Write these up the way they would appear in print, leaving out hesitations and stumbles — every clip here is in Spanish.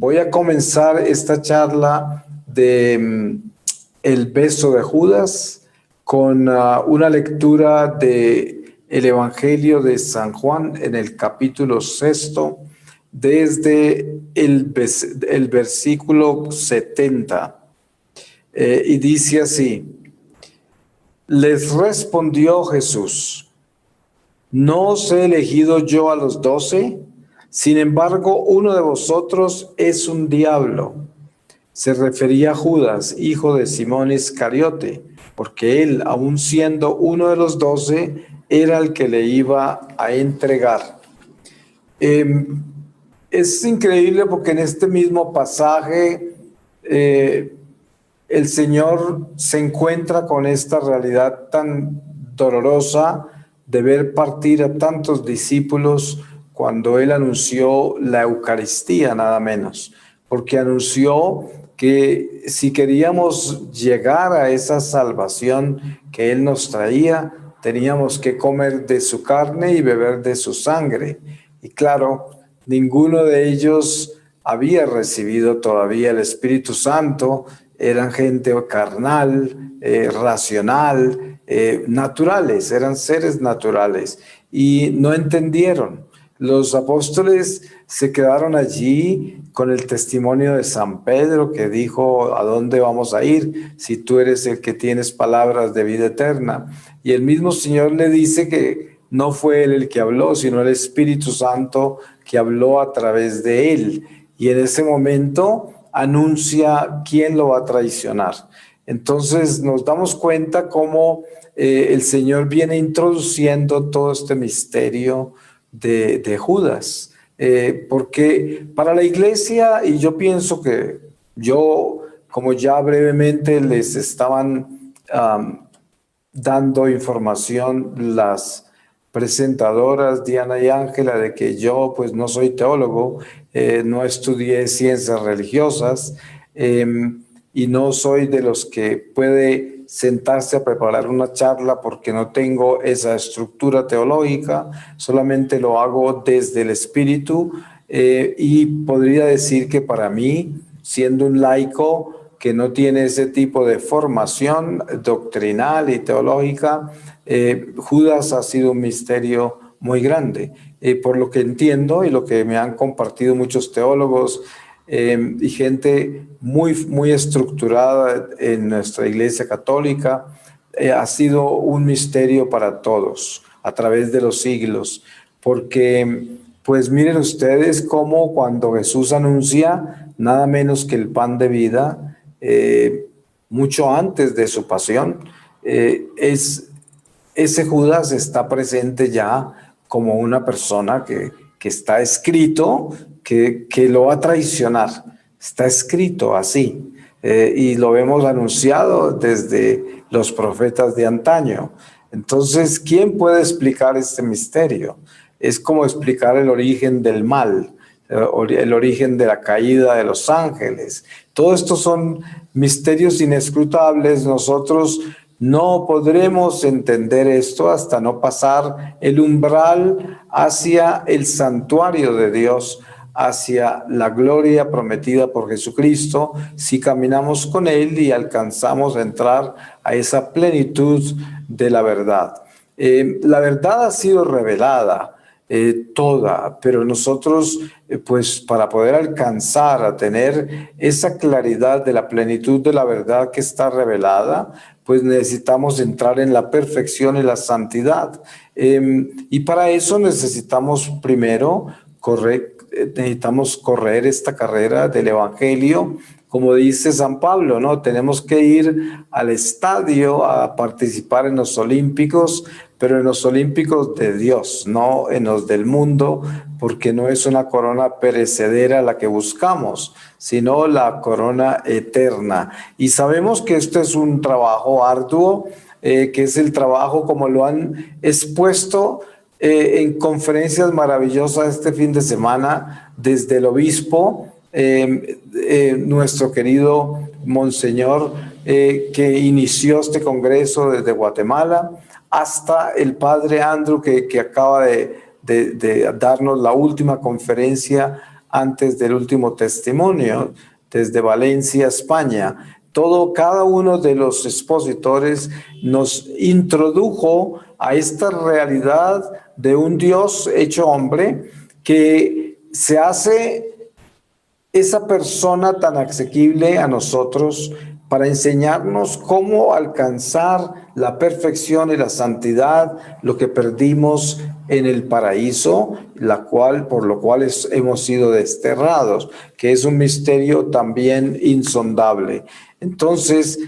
Voy a comenzar esta charla de El beso de Judas con una lectura de el Evangelio de San Juan en el capítulo 6, desde el versículo 70. Y dice así: les respondió Jesús: ¿no os he elegido yo a los 12? Sin embargo, uno de vosotros es un diablo. Se refería a Judas, hijo de Simón Iscariote, porque él, aun siendo uno de los 12, era el que le iba a entregar. Es increíble porque en este mismo pasaje el Señor se encuentra con esta realidad tan dolorosa de ver partir a tantos discípulos cuando Él anunció la Eucaristía, nada menos, porque anunció que si queríamos llegar a esa salvación que Él nos traía, teníamos que comer de su carne y beber de su sangre. Y claro, ninguno de ellos había recibido todavía el Espíritu Santo. Eran gente carnal, racional, naturales, eran seres naturales y no entendieron. Los apóstoles se quedaron allí con el testimonio de San Pedro, que dijo: ¿a dónde vamos a ir si tú eres el que tienes palabras de vida eterna? Y el mismo Señor le dice que no fue él el que habló, sino el Espíritu Santo que habló a través de él. Y en ese momento anuncia quién lo va a traicionar. Entonces nos damos cuenta cómo el Señor viene introduciendo todo este misterio de Judas. Porque para la iglesia, y yo pienso que como ya brevemente les estaban dando información las presentadoras Diana y Ángela, de que yo pues no soy teólogo, no estudié ciencias religiosas, y no soy de los que puede sentarse a preparar una charla porque no tengo esa estructura teológica, solamente lo hago desde el espíritu, y podría decir que para mí, siendo un laico que no tiene ese tipo de formación doctrinal y teológica, Judas ha sido un misterio muy grande. Por lo que entiendo y lo que me han compartido muchos teólogos y gente muy estructurada en nuestra Iglesia Católica, ha sido un misterio para todos a través de los siglos, porque pues miren ustedes cómo cuando Jesús anuncia nada menos que el pan de vida, mucho antes de su pasión, ese Judas está presente ya como una persona que está escrito que lo va a traicionar. Está escrito así, y lo vemos anunciado desde los profetas de antaño. Entonces, ¿quién puede explicar este misterio? Es como explicar el origen del mal, el origen de la caída de los ángeles. Todos estos son misterios inescrutables. Nosotros no podremos entender esto hasta no pasar el umbral hacia el santuario de Dios, hacia la gloria prometida por Jesucristo, si caminamos con Él y alcanzamos a entrar a esa plenitud de la verdad. La verdad ha sido revelada, toda, pero nosotros, pues para poder alcanzar a tener esa claridad de la plenitud de la verdad que está revelada, pues necesitamos entrar en la perfección y la santidad. Y para eso necesitamos primero necesitamos correr esta carrera del Evangelio, como dice San Pablo, ¿no? Tenemos que ir al estadio a participar en los Olímpicos, pero en los Olímpicos de Dios, no en los del mundo, porque no es una corona perecedera la que buscamos, sino la corona eterna. Y sabemos que esto es un trabajo arduo, que es el trabajo como lo han expuesto en conferencias maravillosas este fin de semana desde el obispo, nuestro querido Monseñor, que inició este congreso desde Guatemala, hasta el padre Andrew que acaba de darnos la última conferencia antes del último testimonio, desde Valencia, España. Cada uno de los expositores nos introdujo a esta realidad de un Dios hecho hombre que se hace esa persona tan asequible a nosotros para enseñarnos cómo alcanzar la perfección y la santidad, lo que perdimos en el paraíso, por lo cual hemos sido desterrados, que es un misterio también insondable. Entonces,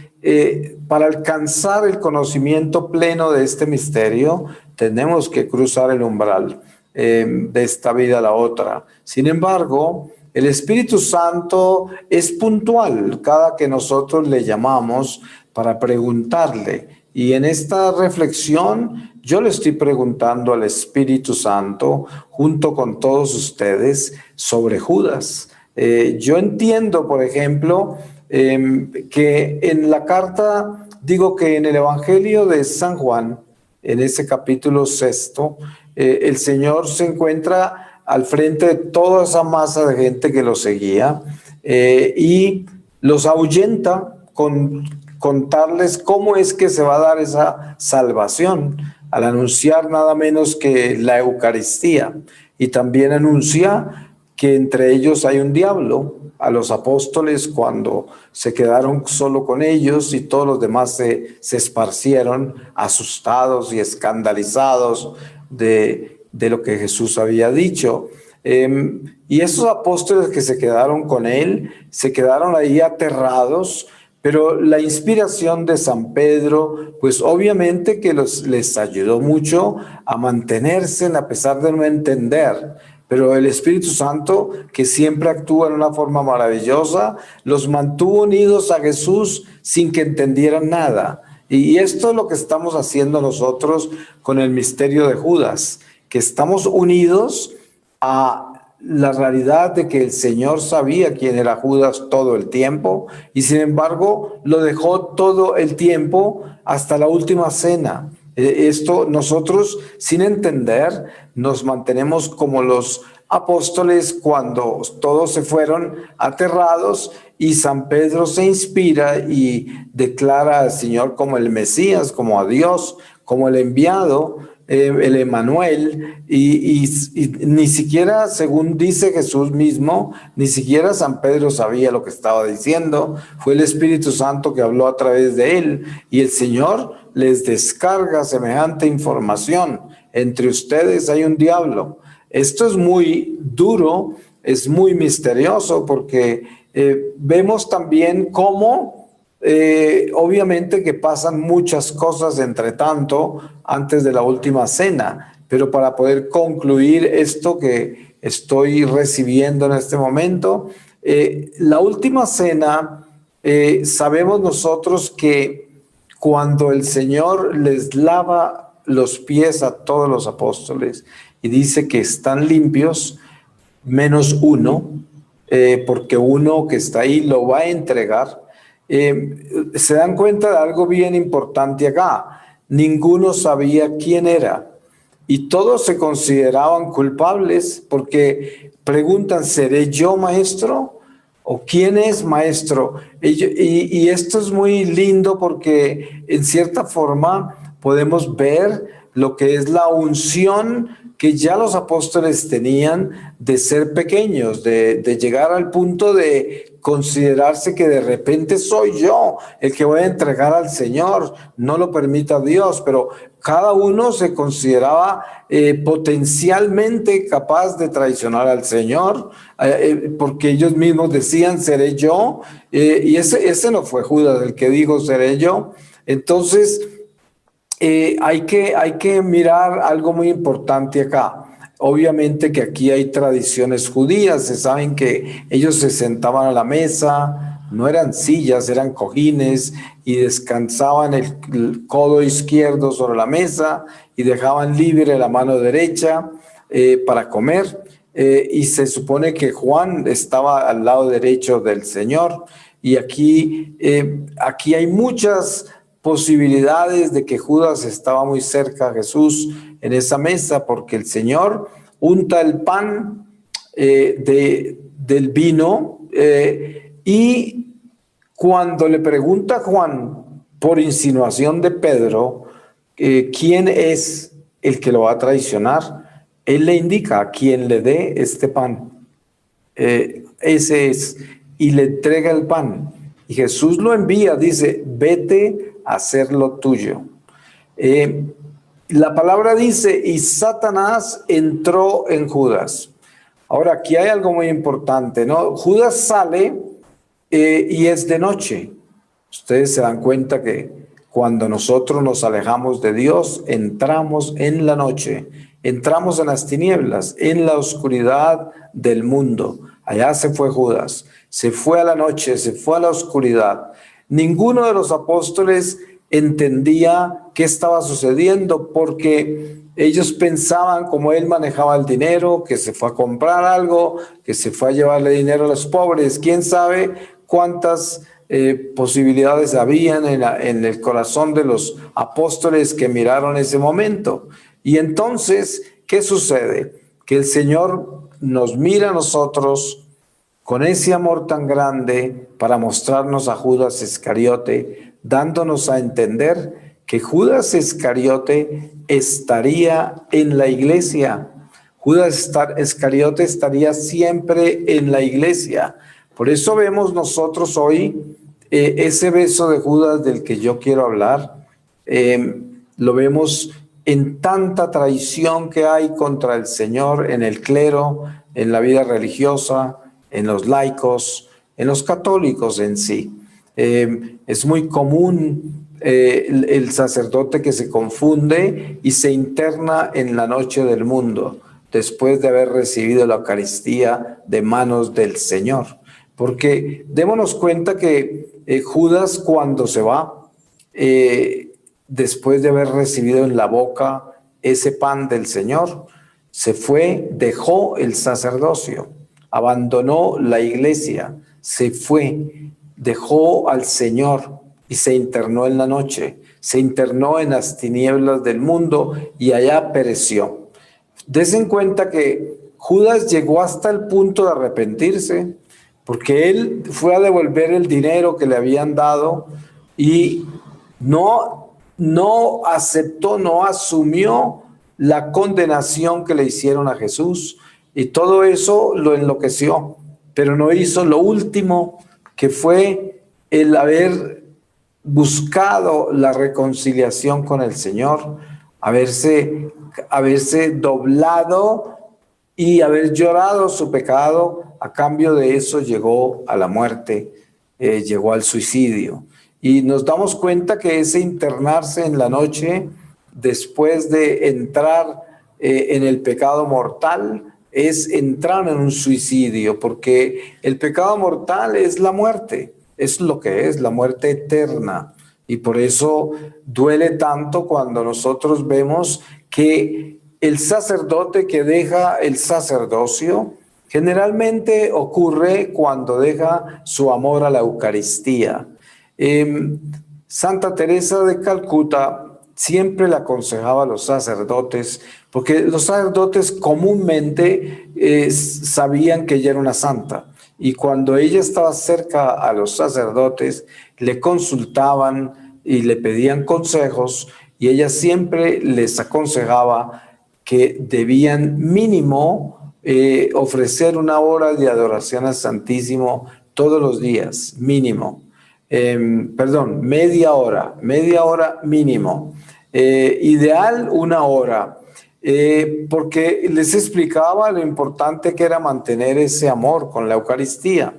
para alcanzar el conocimiento pleno de este misterio, tenemos que cruzar el umbral de esta vida a la otra. Sin embargo, el Espíritu Santo es puntual cada que nosotros le llamamos para preguntarle. Y en esta reflexión yo le estoy preguntando al Espíritu Santo junto con todos ustedes sobre Judas. Yo entiendo, por ejemplo, que en la carta, digo que en el Evangelio de San Juan, en ese capítulo 6, el Señor se encuentra al frente de toda esa masa de gente que lo seguía y los ahuyenta con contarles cómo es que se va a dar esa salvación al anunciar nada menos que la Eucaristía, y también anuncia que entre ellos hay un diablo. A los apóstoles, cuando se quedaron solo con ellos y todos los demás se esparcieron, asustados y escandalizados de lo que Jesús había dicho. Y esos apóstoles que se quedaron con él, se quedaron ahí aterrados, pero la inspiración de San Pedro, pues obviamente que les ayudó mucho a mantenerse a pesar de no entender. Pero el Espíritu Santo, que siempre actúa en una forma maravillosa, los mantuvo unidos a Jesús sin que entendieran nada. Y esto es lo que estamos haciendo nosotros con el misterio de Judas, que estamos unidos a la realidad de que el Señor sabía quién era Judas todo el tiempo y sin embargo lo dejó todo el tiempo hasta la última cena. Esto nosotros, sin entender, nos mantenemos como los apóstoles cuando todos se fueron aterrados y San Pedro se inspira y declara al Señor como el Mesías, como a Dios, como el enviado, el Emmanuel, y ni siquiera, según dice Jesús mismo, ni siquiera San Pedro sabía lo que estaba diciendo. Fue el Espíritu Santo que habló a través de él, y el Señor les descarga semejante información: entre ustedes hay un diablo. Esto es muy duro, es muy misterioso, porque vemos también cómo obviamente que pasan muchas cosas entre tanto antes de la última cena, pero para poder concluir esto que estoy recibiendo en este momento, la última cena, sabemos nosotros que cuando el Señor les lava los pies a todos los apóstoles y dice que están limpios, menos uno, porque uno que está ahí lo va a entregar. Se dan cuenta de algo bien importante acá: ninguno sabía quién era y todos se consideraban culpables, porque preguntan: ¿seré yo maestro? ¿O quién es maestro? Y esto es muy lindo, porque en cierta forma podemos ver lo que es la unción que ya los apóstoles tenían de ser pequeños, de llegar al punto de considerarse que de repente soy yo el que voy a entregar al Señor, no lo permita Dios, pero cada uno se consideraba potencialmente capaz de traicionar al Señor, porque ellos mismos decían: seré yo, y ese no fue Judas el que dijo seré yo. Entonces, hay que mirar algo muy importante acá. Obviamente que aquí hay tradiciones judías. Se saben que ellos se sentaban a la mesa, no eran sillas, eran cojines, y descansaban el codo izquierdo sobre la mesa y dejaban libre la mano derecha para comer. Y se supone que Juan estaba al lado derecho del Señor. Y aquí hay muchas posibilidades de que Judas estaba muy cerca a Jesús en esa mesa, porque el Señor unta el pan del vino, y cuando le pregunta a Juan por insinuación de Pedro, quién es el que lo va a traicionar, él le indica a quien le dé este pan. Ese es, y le entrega el pan. Y Jesús lo envía, dice, vete a hacer lo tuyo. Eh, la palabra dice, y Satanás entró en Judas. Ahora, aquí hay algo muy importante, ¿no? Judas sale y es de noche. Ustedes se dan cuenta que cuando nosotros nos alejamos de Dios, entramos en la noche, entramos en las tinieblas, en la oscuridad del mundo. Allá se fue Judas, se fue a la noche, se fue a la oscuridad. Ninguno de los apóstoles entendía qué estaba sucediendo porque ellos pensaban, como él manejaba el dinero, que se fue a comprar algo, que se fue a llevarle dinero a los pobres. ¿Quién sabe cuántas posibilidades habían en el corazón de los apóstoles que miraron ese momento? Y entonces, ¿qué sucede? Que el Señor nos mira a nosotros con ese amor tan grande para mostrarnos a Judas Iscariote, dándonos a entender que Judas Iscariote estaría en la iglesia. Judas Iscariote estaría siempre en la iglesia. Por eso vemos nosotros hoy ese beso de Judas del que yo quiero hablar. Lo vemos en tanta traición que hay contra el Señor en el clero, en la vida religiosa, en los laicos, en los católicos en sí. Es muy común el sacerdote que se confunde y se interna en la noche del mundo después de haber recibido la Eucaristía de manos del Señor. Porque démonos cuenta que Judas, cuando se va, después de haber recibido en la boca ese pan del Señor, se fue, dejó el sacerdocio, abandonó la iglesia, se fue, dejó al Señor y se internó en la noche, se internó en las tinieblas del mundo y allá pereció. Desen cuenta que Judas llegó hasta el punto de arrepentirse, porque él fue a devolver el dinero que le habían dado y no aceptó, no asumió la condenación que le hicieron a Jesús, y todo eso lo enloqueció, pero no hizo lo último, que fue el haber buscado la reconciliación con el Señor, haberse doblado y haber llorado su pecado. A cambio de eso llegó a la muerte, llegó al suicidio. Y nos damos cuenta que ese internarse en la noche, después de entrar en el pecado mortal, es entrar en un suicidio, porque el pecado mortal es la muerte, es lo que es, la muerte eterna. Y por eso duele tanto cuando nosotros vemos que el sacerdote que deja el sacerdocio generalmente ocurre cuando deja su amor a la Eucaristía. Santa Teresa de Calcuta siempre le aconsejaba a los sacerdotes, porque los sacerdotes comúnmente sabían que ella era una santa, y cuando ella estaba cerca a los sacerdotes, le consultaban y le pedían consejos, y ella siempre les aconsejaba que debían mínimo ofrecer una hora de adoración al Santísimo todos los días, mínimo. Media hora mínimo. Ideal una hora, porque les explicaba lo importante que era mantener ese amor con la Eucaristía.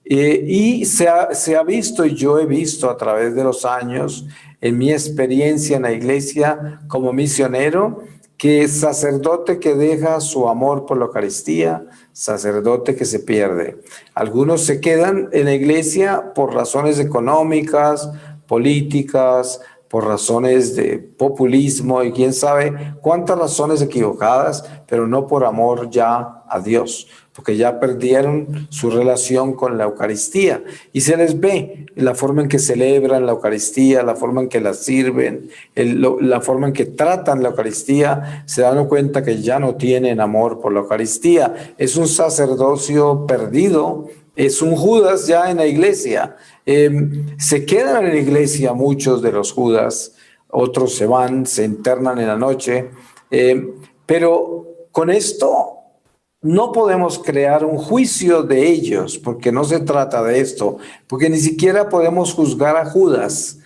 Y se ha visto, y yo he visto a través de los años, en mi experiencia en la iglesia como misionero, que sacerdote que deja su amor por la Eucaristía, sacerdote que se pierde. Algunos se quedan en la iglesia por razones económicas, políticas, por razones de populismo y quién sabe cuántas razones equivocadas, pero no por amor ya a Dios, porque ya perdieron su relación con la Eucaristía y se les ve la forma en que celebran la Eucaristía, la forma en que la sirven, la forma en que tratan la Eucaristía, se dan cuenta que ya no tienen amor por la Eucaristía. Es un sacerdocio perdido, es un Judas ya en la iglesia. Se quedan en la iglesia muchos de los Judas, otros se van, se internan en la noche, pero con esto no podemos crear un juicio de ellos, porque no se trata de esto, porque ni siquiera podemos juzgar a Judas.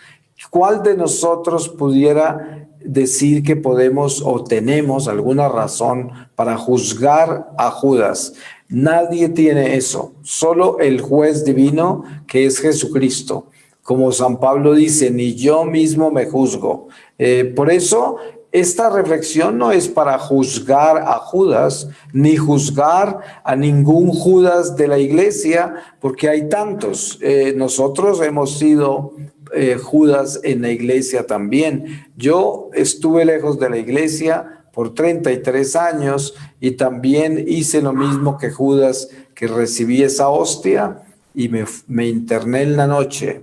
¿Cuál de nosotros pudiera decir que podemos o tenemos alguna razón para juzgar a Judas? Nadie tiene eso, solo el juez divino, que es Jesucristo. Como San Pablo dice, ni yo mismo me juzgo. Por eso, esta reflexión no es para juzgar a Judas, ni juzgar a ningún Judas de la iglesia, porque hay tantos. Nosotros hemos sido Judas en la iglesia también. Yo estuve lejos de la iglesia por 33 años y también hice lo mismo que Judas, que recibí esa hostia y me interné en la noche.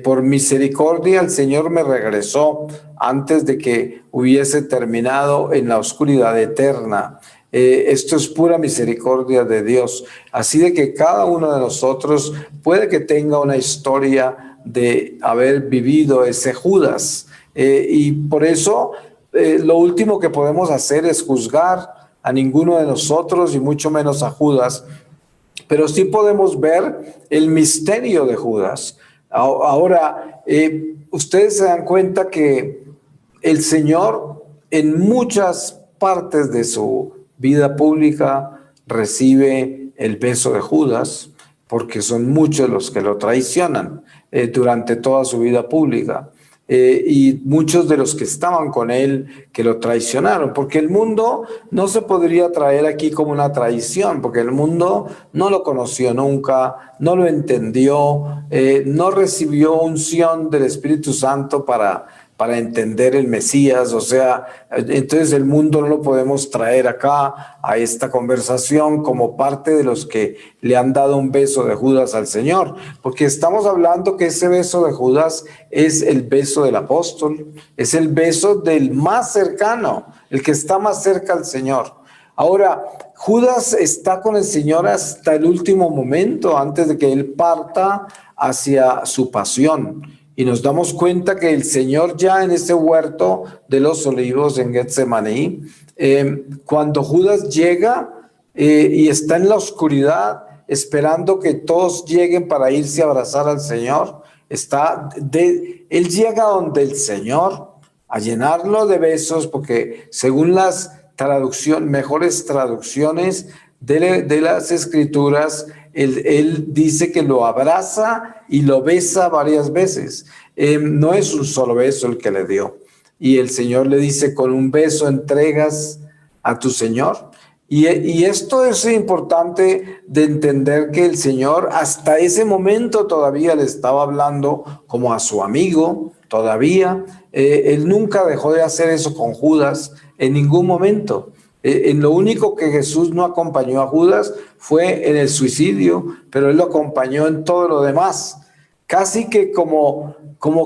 Por misericordia el Señor me regresó antes de que hubiese terminado en la oscuridad eterna. Esto es pura misericordia de Dios. Así de que cada uno de nosotros puede que tenga una historia de haber vivido ese Judas. Y por eso lo último que podemos hacer es juzgar a ninguno de nosotros y mucho menos a Judas. Pero sí podemos ver el misterio de Judas. Ahora, ustedes se dan cuenta que el Señor en muchas partes de su vida pública recibe el beso de Judas, porque son muchos los que lo traicionan durante toda su vida pública. Y muchos de los que estaban con él que lo traicionaron, porque el mundo no se podría traer aquí como una traición, porque el mundo no lo conoció nunca, no lo entendió, no recibió unción del Espíritu Santo para entender el Mesías. O sea, entonces el mundo no lo podemos traer acá a esta conversación como parte de los que le han dado un beso de Judas al Señor, porque estamos hablando que ese beso de Judas es el beso del apóstol, es el beso del más cercano, el que está más cerca al Señor. Ahora, Judas está con el Señor hasta el último momento, antes de que él parta hacia su pasión. Y nos damos cuenta que el Señor ya en ese huerto de los olivos en Getsemaní, cuando Judas llega y está en la oscuridad, esperando que todos lleguen para irse a abrazar al Señor, él llega donde el Señor a llenarlo de besos, porque según las mejores traducciones de las Escrituras, él dice que lo abraza y lo besa varias veces. No es un solo beso el que le dio. Y el Señor le dice, con un beso entregas a tu Señor. Y esto es importante de entender, que el Señor hasta ese momento todavía le estaba hablando como a su amigo, todavía. Él nunca dejó de hacer eso con Judas en ningún momento. En lo único que Jesús no acompañó a Judas fue en el suicidio, pero él lo acompañó en todo lo demás. Casi que como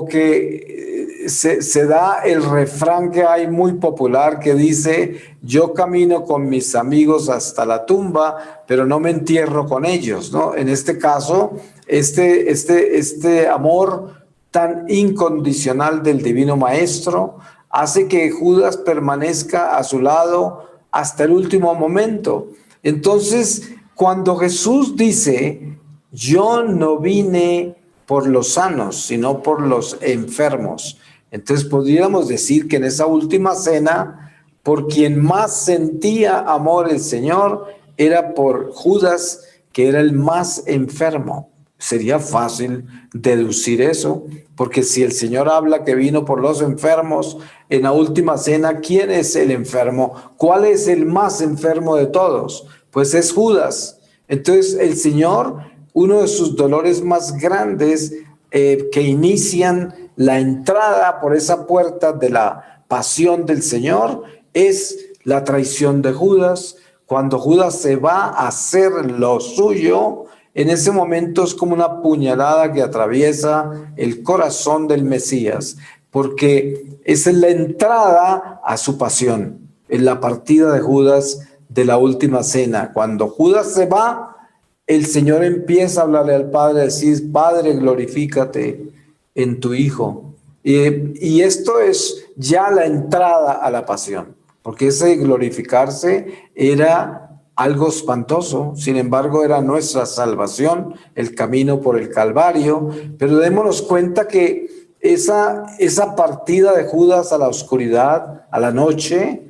que se da el refrán que hay muy popular que dice: yo camino con mis amigos hasta la tumba, pero no me entierro con ellos, ¿no? En este caso, este amor tan incondicional del Divino Maestro hace que Judas permanezca a su lado hasta el último momento. Entonces, cuando Jesús dice: yo no vine por los sanos, sino por los enfermos, entonces podríamos decir que en esa última cena, por quien más sentía amor el Señor era por Judas, que era el más enfermo. Sería fácil deducir eso, porque si el Señor habla que vino por los enfermos, en la última cena, ¿quién es el enfermo? ¿Cuál es el más enfermo de todos? Pues es Judas. Entonces el Señor, uno de sus dolores más grandes que inician la entrada por esa puerta de la pasión del Señor, es la traición de Judas, cuando Judas se va a hacer lo suyo, en ese momento es como una puñalada que atraviesa el corazón del Mesías, porque esa es la entrada a su pasión, en la partida de Judas de la última cena. Cuando Judas se va, el Señor empieza a hablarle al Padre, a decir: Padre, glorifícate en tu Hijo. Y esto es ya la entrada a la pasión, porque ese glorificarse era algo espantoso. Sin embargo, era nuestra salvación, el camino por el Calvario. Pero démonos cuenta que esa partida de Judas a la oscuridad, a la noche,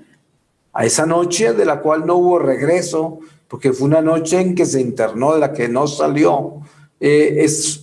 a esa noche de la cual no hubo regreso, porque fue una noche en que se internó, de la que no salió.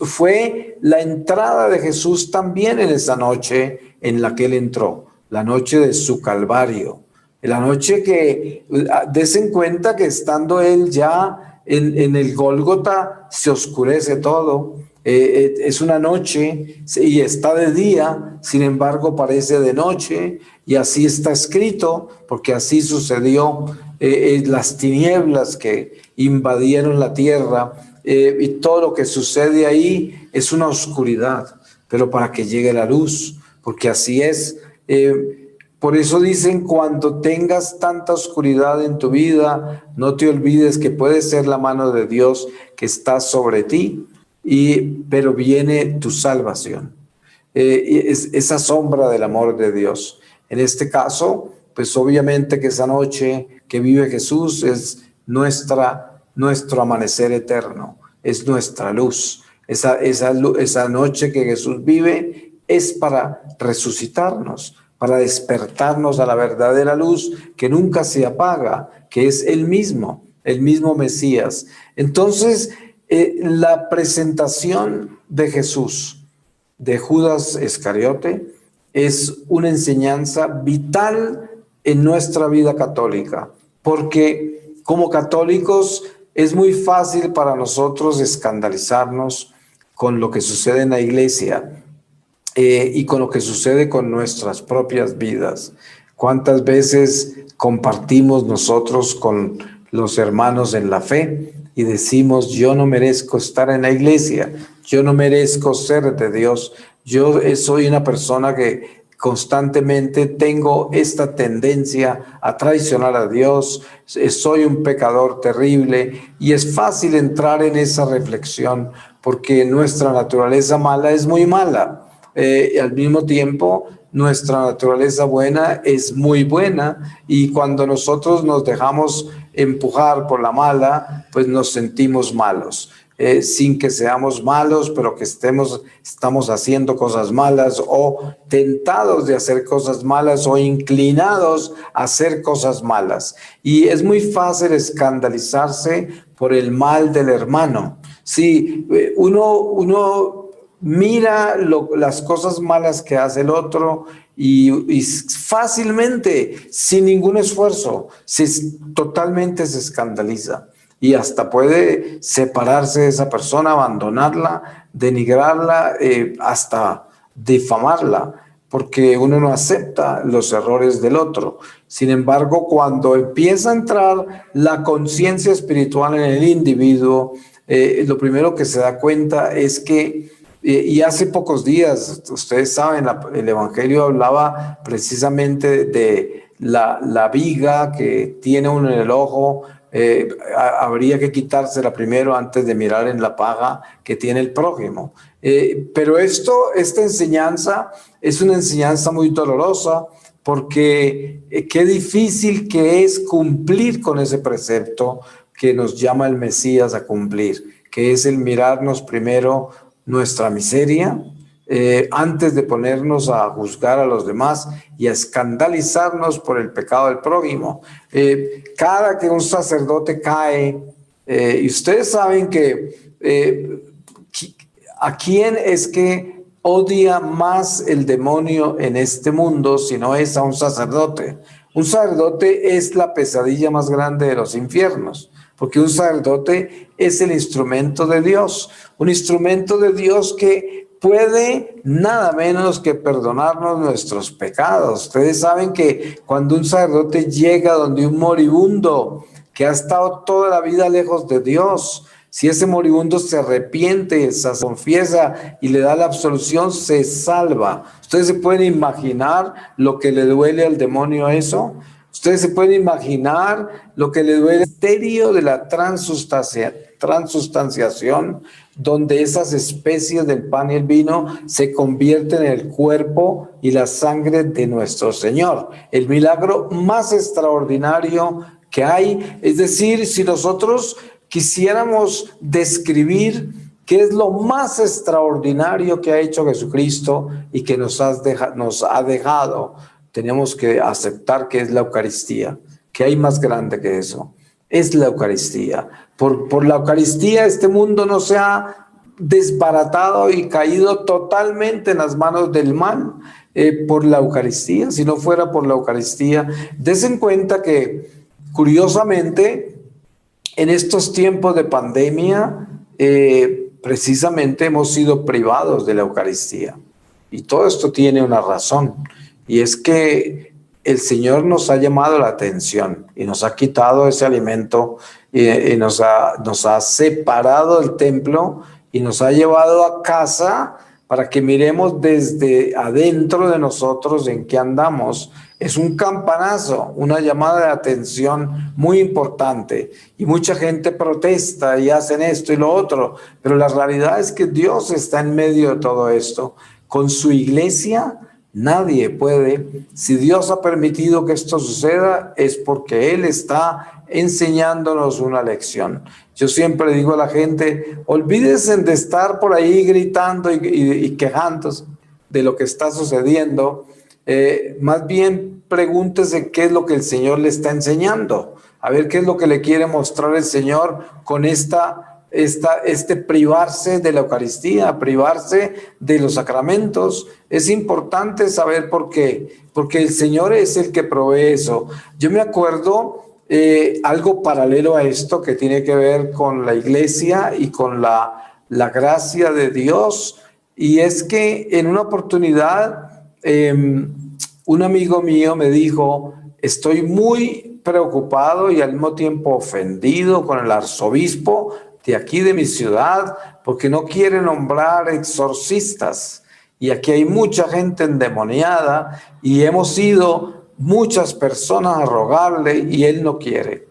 Fue la entrada de Jesús también en esa noche en la que él entró, la noche de su Calvario, la noche que, desen cuenta que estando él ya en el Gólgota, se oscurece todo. Es una noche y está de día, sin embargo parece de noche, y así está escrito, porque así sucedió. Las tinieblas que invadieron la tierra, y todo lo que sucede ahí es una oscuridad, pero para que llegue la luz, porque así es. Por eso dicen: cuando tengas tanta oscuridad en tu vida, no te olvides que puede ser la mano de Dios que está sobre ti, pero viene tu salvación. Esa sombra del amor de Dios. En este caso, pues obviamente que esa noche que vive Jesús es nuestro amanecer eterno, es nuestra luz. Esa noche que Jesús vive es para resucitarnos, para despertarnos a la verdadera luz que nunca se apaga, que es el mismo Mesías. Entonces, la presentación de Jesús, de Judas Iscariote, es una enseñanza vital en nuestra vida católica, porque como católicos es muy fácil para nosotros escandalizarnos con lo que sucede en la iglesia, y con lo que sucede con nuestras propias vidas. ¿Cuántas veces compartimos nosotros con los hermanos en la fe y decimos: yo no merezco estar en la iglesia, yo no merezco ser de Dios, yo soy una persona que constantemente tengo esta tendencia a traicionar a Dios, soy un pecador terrible? Y es fácil entrar en esa reflexión porque nuestra naturaleza mala es muy mala. Al mismo tiempo, nuestra naturaleza buena es muy buena, y cuando nosotros nos dejamos empujar por la mala, pues nos sentimos malos. Sin que seamos malos, pero que estamos haciendo cosas malas, o tentados de hacer cosas malas, o inclinados a hacer cosas malas. Y es muy fácil escandalizarse por el mal del hermano. Sí, uno mira las cosas malas que hace el otro, y fácilmente, sin ningún esfuerzo, totalmente se escandaliza, y hasta puede separarse de esa persona, abandonarla, denigrarla, hasta difamarla, porque uno no acepta los errores del otro. Sin embargo, cuando empieza a entrar la conciencia espiritual en el individuo, lo primero que se da cuenta es que, y hace pocos días, ustedes saben, el Evangelio hablaba precisamente de la viga que tiene uno en el ojo. Habría que quitársela primero antes de mirar en la paja que tiene el prójimo. Pero esta enseñanza es una enseñanza muy dolorosa, porque qué difícil que es cumplir con ese precepto que nos llama el Mesías a cumplir, que es el mirarnos primero nuestra miseria, antes de ponernos a juzgar a los demás y a escandalizarnos por el pecado del prójimo. Cada que un sacerdote cae, y ustedes saben que ¿a quién es que odia más el demonio en este mundo si no es a un sacerdote? Un sacerdote es la pesadilla más grande de los infiernos, porque un sacerdote es el instrumento de Dios, un instrumento de Dios que puede nada menos que perdonarnos nuestros pecados. Ustedes saben que cuando un sacerdote llega donde un moribundo que ha estado toda la vida lejos de Dios. Si ese moribundo se arrepiente, se confiesa y le da la absolución, se salva. ¿Ustedes se pueden imaginar lo que le duele al demonio eso? ¿Ustedes se pueden imaginar lo que le duele el misterio de la transustanciación, donde esas especies del pan y el vino se convierten en el cuerpo y la sangre de nuestro Señor? El milagro más extraordinario que hay. Es decir, si nosotros quisiéramos describir qué es lo más extraordinario que ha hecho Jesucristo y que nos ha dejado, tenemos que aceptar que es la Eucaristía, que hay más grande que eso. Es la Eucaristía. Por la Eucaristía este mundo no se ha desbaratado y caído totalmente en las manos del mal. Por la Eucaristía, si no fuera por la Eucaristía, desen cuenta que curiosamente en estos tiempos de pandemia, precisamente hemos sido privados de la Eucaristía. Y todo esto tiene una razón, y es que el Señor nos ha llamado la atención y nos ha quitado ese alimento y nos ha separado del templo y nos ha llevado a casa para que miremos desde adentro de nosotros en qué andamos. Es un campanazo, una llamada de atención muy importante, y mucha gente protesta y hacen esto y lo otro, pero la realidad es que Dios está en medio de todo esto. Con su iglesia nadie puede. Si Dios ha permitido que esto suceda, es porque Él está enseñándonos una lección. Yo siempre digo a la gente, olvídense de estar por ahí gritando y quejándose de lo que está sucediendo. Más bien pregúntese qué es lo que el Señor le está enseñando, a ver qué es lo que le quiere mostrar el Señor con este privarse de la Eucaristía, privarse de los sacramentos. Es importante saber por qué, porque el Señor es el que provee eso. Yo me acuerdo algo paralelo a esto que tiene que ver con la iglesia y con la gracia de Dios, y es que en una oportunidad un amigo mío me dijo, estoy muy preocupado y al mismo tiempo ofendido con el arzobispo de aquí de mi ciudad porque no quiere nombrar exorcistas, y aquí hay mucha gente endemoniada y hemos ido muchas personas a rogarle y él no quiere.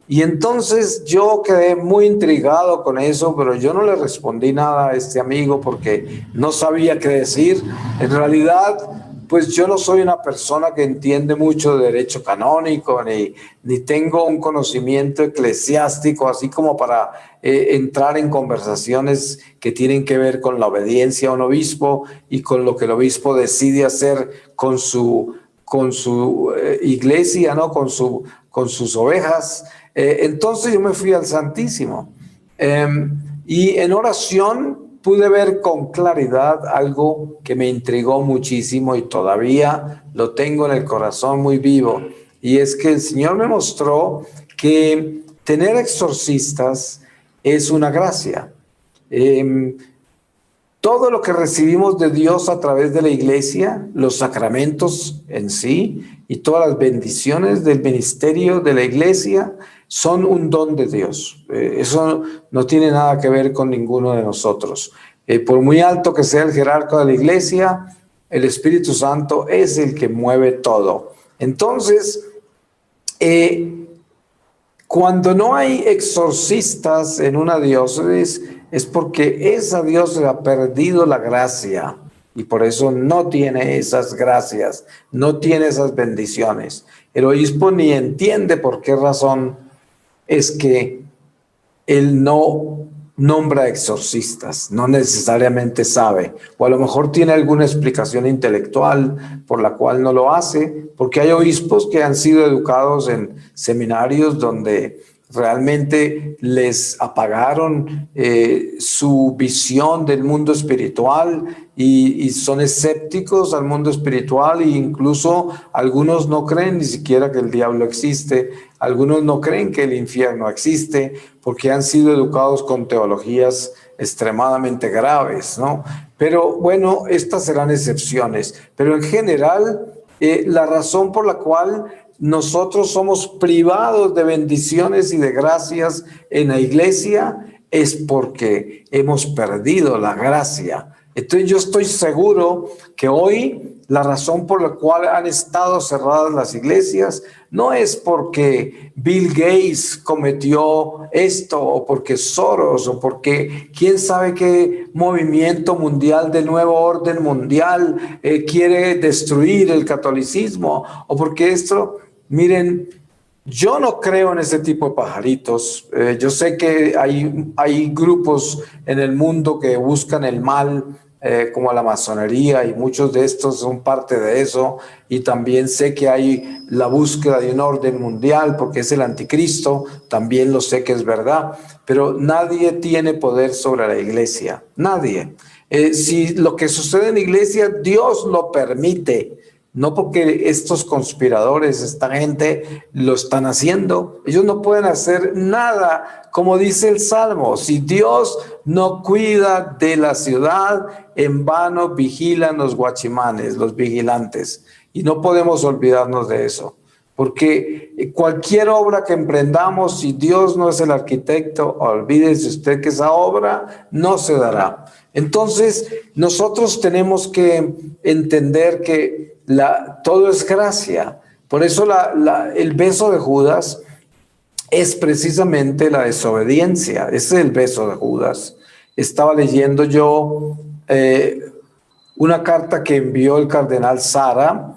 Y entonces yo quedé muy intrigado con eso, pero yo no le respondí nada a este amigo porque no sabía qué decir. En realidad, pues yo no soy una persona que entiende mucho de derecho canónico, ni tengo un conocimiento eclesiástico, así como para entrar en conversaciones que tienen que ver con la obediencia a un obispo y con lo que el obispo decide hacer con su iglesia, ¿no? Con sus ovejas. Entonces yo me fui al Santísimo y en oración pude ver con claridad algo que me intrigó muchísimo y todavía lo tengo en el corazón muy vivo, y es que el Señor me mostró que tener exorcistas es una gracia. Todo lo que recibimos de Dios a través de la iglesia, los sacramentos en sí y todas las bendiciones del ministerio de la iglesia son un don de Dios. Eso no tiene nada que ver con ninguno de nosotros. Por muy alto que sea el jerarca de la iglesia, el Espíritu Santo es el que mueve todo. Entonces, cuando no hay exorcistas en una diócesis, es porque esa diócesis ha perdido la gracia y por eso no tiene esas gracias, no tiene esas bendiciones. El obispo ni entiende por qué razón es que él no nombra exorcistas, no necesariamente sabe, o a lo mejor tiene alguna explicación intelectual por la cual no lo hace, porque hay obispos que han sido educados en seminarios donde realmente les apagaron su visión del mundo espiritual y son escépticos al mundo espiritual, e incluso algunos no creen ni siquiera que el diablo existe, algunos no creen que el infierno existe porque han sido educados con teologías extremadamente graves, ¿no? Pero bueno, estas serán excepciones, pero en general la razón por la cual nosotros somos privados de bendiciones y de gracias en la iglesia, es porque hemos perdido la gracia. Entonces yo estoy seguro que hoy la razón por la cual han estado cerradas las iglesias no es porque Bill Gates cometió esto o porque Soros o porque quién sabe qué movimiento mundial de nuevo orden mundial quiere destruir el catolicismo o porque esto, miren, yo no creo en ese tipo de pajaritos. Yo sé que hay grupos en el mundo que buscan el mal, como la masonería, y muchos de estos son parte de eso. Y también sé que hay la búsqueda de un orden mundial porque es el anticristo. También lo sé que es verdad. Pero nadie tiene poder sobre la iglesia. Nadie. Si lo que sucede en la iglesia, Dios lo permite. No porque estos conspiradores, esta gente, lo están haciendo. Ellos no pueden hacer nada, como dice el Salmo. Si Dios no cuida de la ciudad, en vano vigilan los guachimanes, los vigilantes. Y no podemos olvidarnos de eso. Porque cualquier obra que emprendamos, si Dios no es el arquitecto, olvídese usted que esa obra no se dará. Entonces, nosotros tenemos que entender que todo es gracia. Por eso el beso de Judas es precisamente la desobediencia. Ese es el beso de Judas. Estaba leyendo yo una carta que envió el cardenal Sara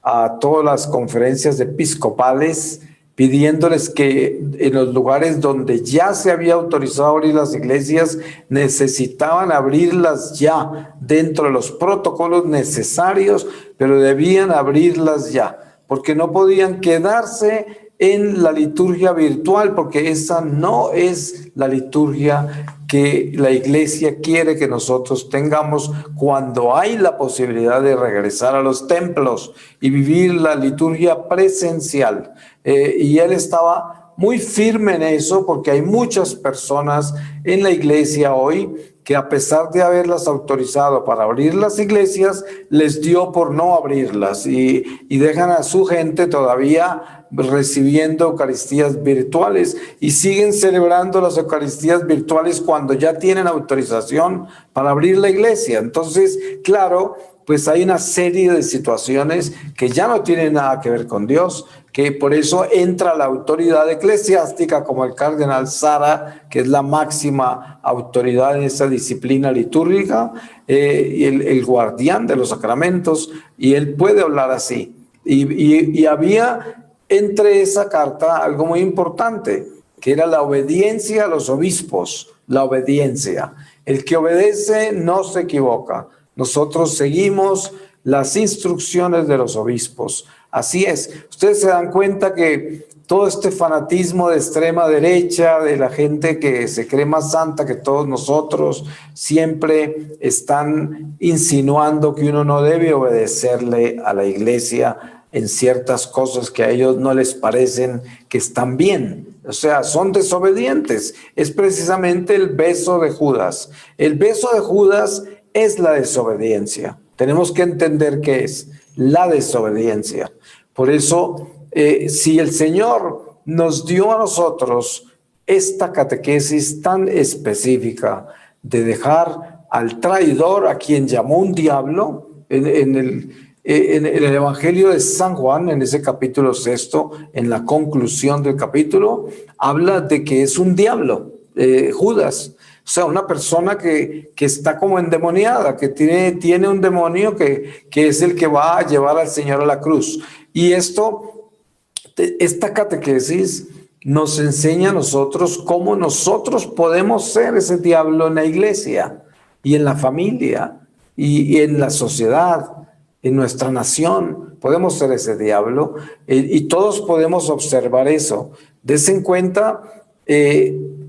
a todas las conferencias episcopales, pidiéndoles que en los lugares donde ya se había autorizado abrir las iglesias, necesitaban abrirlas ya dentro de los protocolos necesarios, pero debían abrirlas ya, porque no podían quedarse en la liturgia virtual, porque esa no es la liturgia que la iglesia quiere que nosotros tengamos cuando hay la posibilidad de regresar a los templos y vivir la liturgia presencial. Y él estaba muy firme en eso porque hay muchas personas en la iglesia hoy que a pesar de haberlas autorizado para abrir las iglesias, les dio por no abrirlas y dejan a su gente todavía recibiendo Eucaristías virtuales y siguen celebrando las Eucaristías virtuales cuando ya tienen autorización para abrir la iglesia. Entonces, claro, pues hay una serie de situaciones que ya no tienen nada que ver con Dios, que por eso entra la autoridad eclesiástica como el cardenal Sara, que es la máxima autoridad en esta disciplina litúrgica, y el guardián de los sacramentos, y él puede hablar así. Y había entre esa carta algo muy importante, que era la obediencia a los obispos, la obediencia. El que obedece no se equivoca. Nosotros seguimos las instrucciones de los obispos. Así es. Ustedes se dan cuenta que todo este fanatismo de extrema derecha, de la gente que se cree más santa que todos nosotros, siempre están insinuando que uno no debe obedecerle a la iglesia en ciertas cosas que a ellos no les parecen que están bien. O sea, son desobedientes. Es precisamente el beso de Judas. El beso de Judas es la desobediencia. Tenemos que entender qué es la desobediencia. Por eso, si el Señor nos dio a nosotros esta catequesis tan específica de dejar al traidor, a quien llamó un diablo, en el Evangelio de San Juan, en ese capítulo 6, en la conclusión del capítulo, habla de que es un diablo, Judas. O sea, una persona que está como endemoniada, que tiene un demonio que es el que va a llevar al Señor a la cruz. Y esta catequesis nos enseña a nosotros cómo nosotros podemos ser ese diablo en la iglesia y en la familia y en la sociedad, en nuestra nación. Podemos ser ese diablo y todos podemos observar eso. Des en cuenta,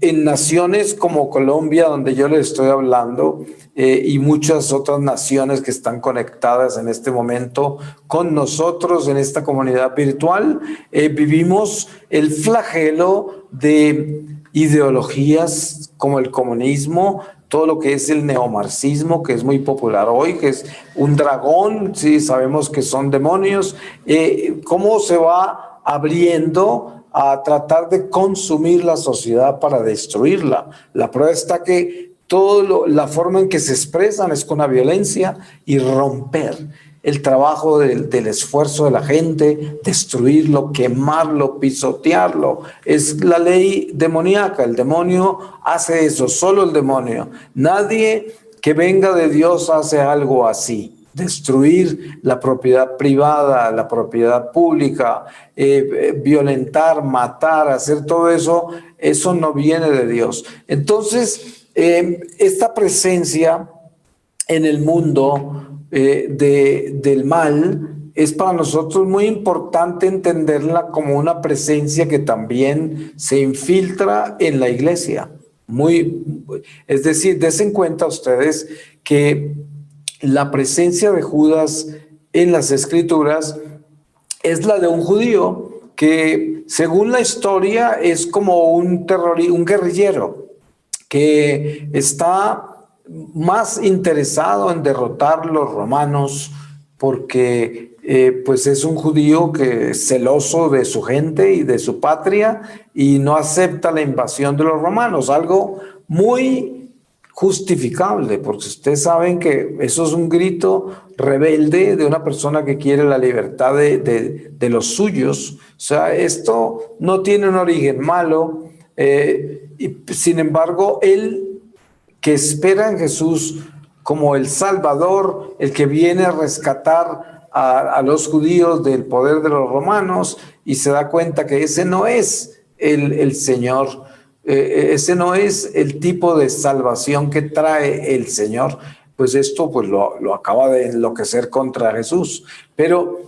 en naciones como Colombia, donde yo les estoy hablando, y muchas otras naciones que están conectadas en este momento con nosotros en esta comunidad virtual, vivimos el flagelo de ideologías como el comunismo, todo lo que es el neomarxismo, que es muy popular hoy, que es un dragón, sí, sabemos que son demonios. ¿Cómo se va abriendo a tratar de consumir la sociedad para destruirla. La prueba está que la forma en que se expresan es con la violencia y romper el trabajo del esfuerzo de la gente, destruirlo, quemarlo, pisotearlo. Es la ley demoníaca. El demonio hace eso, solo el demonio. Nadie que venga de Dios hace algo así. Destruir la propiedad privada, la propiedad pública, violentar, matar, hacer todo eso, eso no viene de Dios. Entonces, esta presencia en el mundo del mal es para nosotros muy importante entenderla como una presencia que también se infiltra en la iglesia. Es decir, des en cuenta ustedes que la presencia de Judas en las Escrituras es la de un judío que, según la historia, es como un guerrillero que está más interesado en derrotar a los romanos porque pues es un judío que es celoso de su gente y de su patria y no acepta la invasión de los romanos, algo muy justificable, porque ustedes saben que eso es un grito rebelde de una persona que quiere la libertad de los suyos. O sea, esto no tiene un origen malo, y sin embargo, él que espera en Jesús como el Salvador, el que viene a rescatar a los judíos del poder de los romanos, y se da cuenta que ese no es el Señor, ese no es el tipo de salvación que trae el Señor, pues esto pues lo acaba de enloquecer contra Jesús. Pero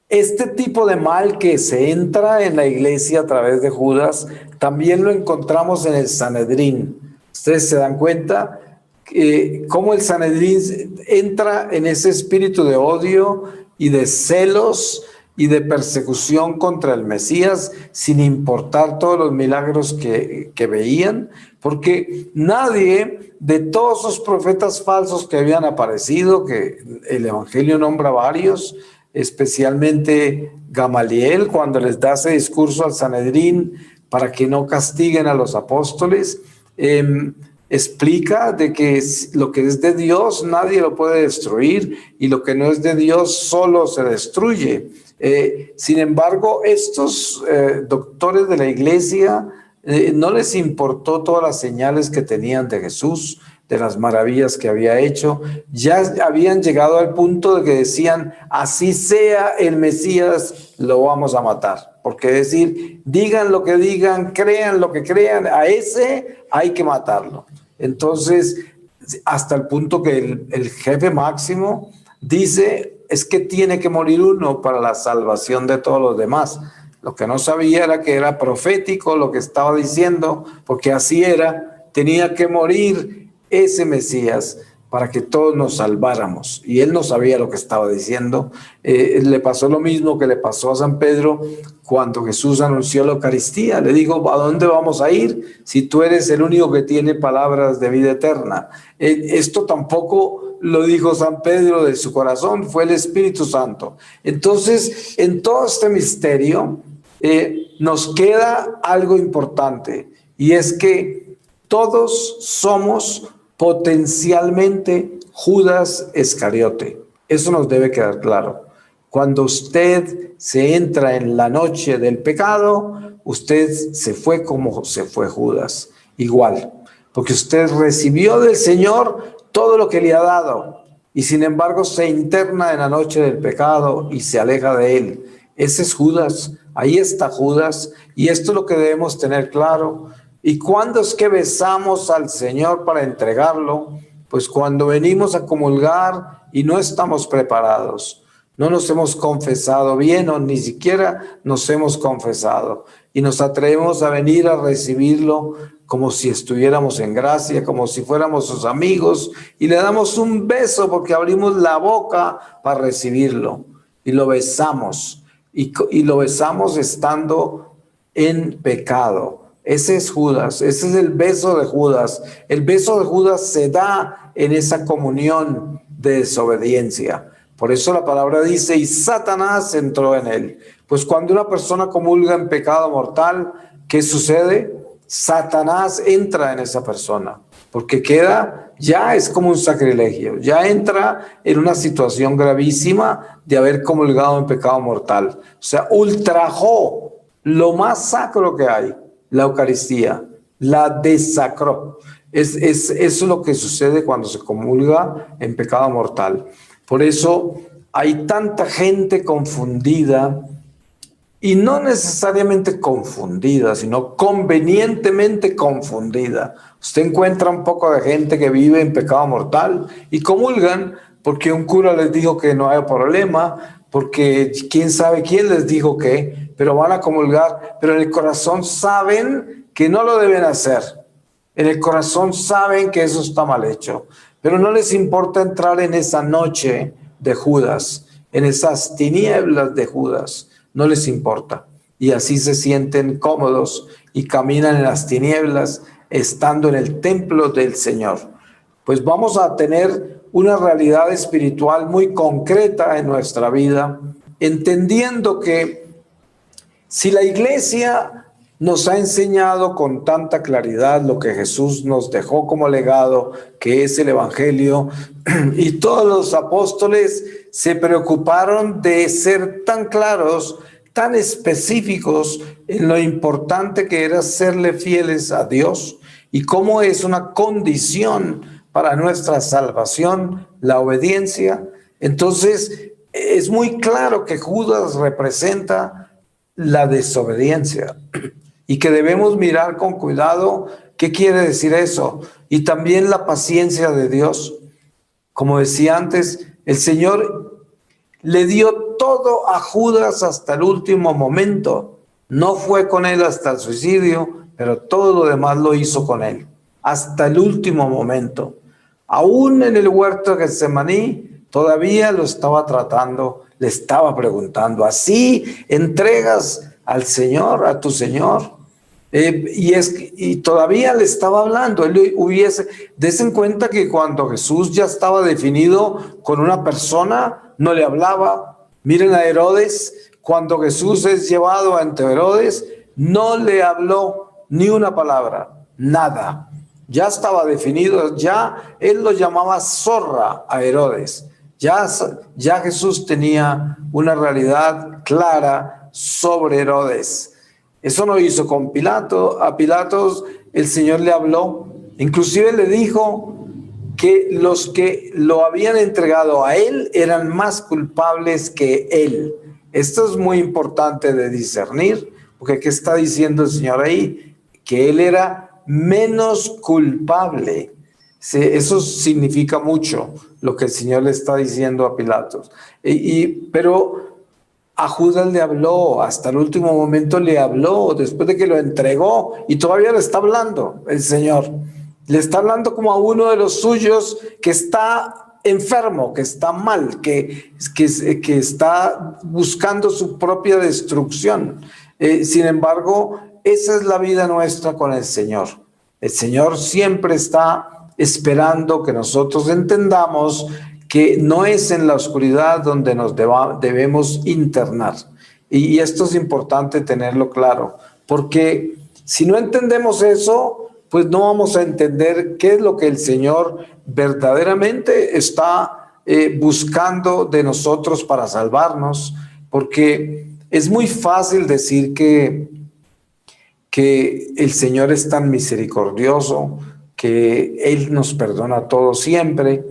este tipo de mal que se entra en la iglesia a través de Judas, también lo encontramos en el Sanedrín. Ustedes se dan cuenta cómo el Sanedrín entra en ese espíritu de odio y de celos y de persecución contra el Mesías, sin importar todos los milagros que veían, porque nadie de todos esos profetas falsos que habían aparecido, que el Evangelio nombra varios, especialmente Gamaliel, cuando les da ese discurso al Sanedrín para que no castiguen a los apóstoles, explica de que lo que es de Dios nadie lo puede destruir y lo que no es de Dios solo se destruye. Sin embargo, estos doctores de la iglesia no les importó todas las señales que tenían de Jesús, de las maravillas que había hecho. Ya habían llegado al punto de que decían, así sea el Mesías, lo vamos a matar. Porque decir, digan lo que digan, crean lo que crean, a ese hay que matarlo. Entonces, hasta el punto que el jefe máximo dice, es que tiene que morir uno para la salvación de todos los demás. Lo que no sabía era que era profético lo que estaba diciendo, porque así era, tenía que morir ese Mesías para que todos nos salváramos. Y él no sabía lo que estaba diciendo. Le pasó lo mismo que le pasó a San Pedro cuando Jesús anunció la Eucaristía. Le dijo, ¿a dónde vamos a ir si tú eres el único que tiene palabras de vida eterna? Esto tampoco lo dijo San Pedro de su corazón, fue el Espíritu Santo. Entonces, en todo este misterio nos queda algo importante, y es que todos somos potencialmente Judas Iscariote. Eso nos debe quedar claro. Cuando usted se entra en la noche del pecado, usted se fue como se fue Judas, igual, porque usted recibió del Señor todo lo que le ha dado y sin embargo se interna en la noche del pecado y se aleja de él. Ese es Judas, ahí está Judas, y esto es lo que debemos tener claro. ¿Y cuándo es que besamos al Señor para entregarlo? Pues cuando venimos a comulgar y no estamos preparados. No nos hemos confesado bien o ni siquiera nos hemos confesado. Y nos atrevemos a venir a recibirlo como si estuviéramos en gracia, como si fuéramos sus amigos. Y le damos un beso porque abrimos la boca para recibirlo. Y lo besamos. Y lo besamos estando en pecado. Ese es Judas, ese es el beso de Judas. El beso de Judas se da en esa comunión de desobediencia, Por eso la palabra dice, y Satanás entró en él. Pues cuando una persona comulga en pecado mortal, ¿qué sucede? Satanás entra en esa persona, porque ya es como un sacrilegio, ya entra en una situación gravísima de haber comulgado en pecado mortal. O sea, ultrajó lo más sacro que hay, la Eucaristía, la desacró. Eso es lo que sucede cuando se comulga en pecado mortal. Por eso hay tanta gente confundida, y no necesariamente confundida, sino convenientemente confundida. Usted encuentra un poco de gente que vive en pecado mortal y comulgan porque un cura les dijo que no hay problema, porque quién sabe quién les dijo qué, pero van a comulgar, pero en el corazón saben que no lo deben hacer. En el corazón saben que eso está mal hecho, pero no les importa entrar en esa noche de Judas, en esas tinieblas de Judas. No les importa. Y así se sienten cómodos y caminan en las tinieblas estando en el templo del Señor. Pues vamos a tener una realidad espiritual muy concreta en nuestra vida, entendiendo que si la Iglesia nos ha enseñado con tanta claridad lo que Jesús nos dejó como legado, que es el Evangelio, y todos los apóstoles se preocuparon de ser tan claros, tan específicos en lo importante que era serle fieles a Dios y cómo es una condición para nuestra salvación la obediencia. Entonces, es muy claro que Judas representa la desobediencia y que debemos mirar con cuidado qué quiere decir eso. Y también la paciencia de Dios. Como decía antes, el Señor le dio todo a Judas hasta el último momento. No fue con él hasta el suicidio, pero todo lo demás lo hizo con él, hasta el último momento. Aún en el huerto de Getsemaní, todavía lo estaba tratando, le estaba preguntando, ¿así entregas al Señor, a tu Señor? Y todavía le estaba hablando. Des en cuenta que cuando Jesús ya estaba definido con una persona, no le hablaba. Miren a Herodes, cuando Jesús es llevado ante Herodes, no le habló ni una palabra, nada. Ya estaba definido, ya él lo llamaba zorra a Herodes. Ya Jesús tenía una realidad clara sobre Herodes. Eso no hizo con Pilato. A Pilatos el Señor le habló, inclusive le dijo que los que lo habían entregado a él eran más culpables que él. Esto es muy importante de discernir, porque ¿qué está diciendo el Señor ahí? Que él era menos culpable. Eso significa mucho lo que el Señor le está diciendo a Pilatos. Pero a Judas le habló, hasta el último momento le habló, después de que lo entregó, y todavía le está hablando el Señor. Le está hablando como a uno de los suyos que está enfermo, que está mal, que está buscando su propia destrucción. Sin embargo, esa es la vida nuestra con el Señor. El Señor siempre está esperando que nosotros entendamos que no es en la oscuridad donde nos debemos internar. Y esto es importante tenerlo claro, porque si no entendemos eso, pues no vamos a entender qué es lo que el Señor verdaderamente está buscando de nosotros para salvarnos, porque es muy fácil decir que el Señor es tan misericordioso, que Él nos perdona todo siempre,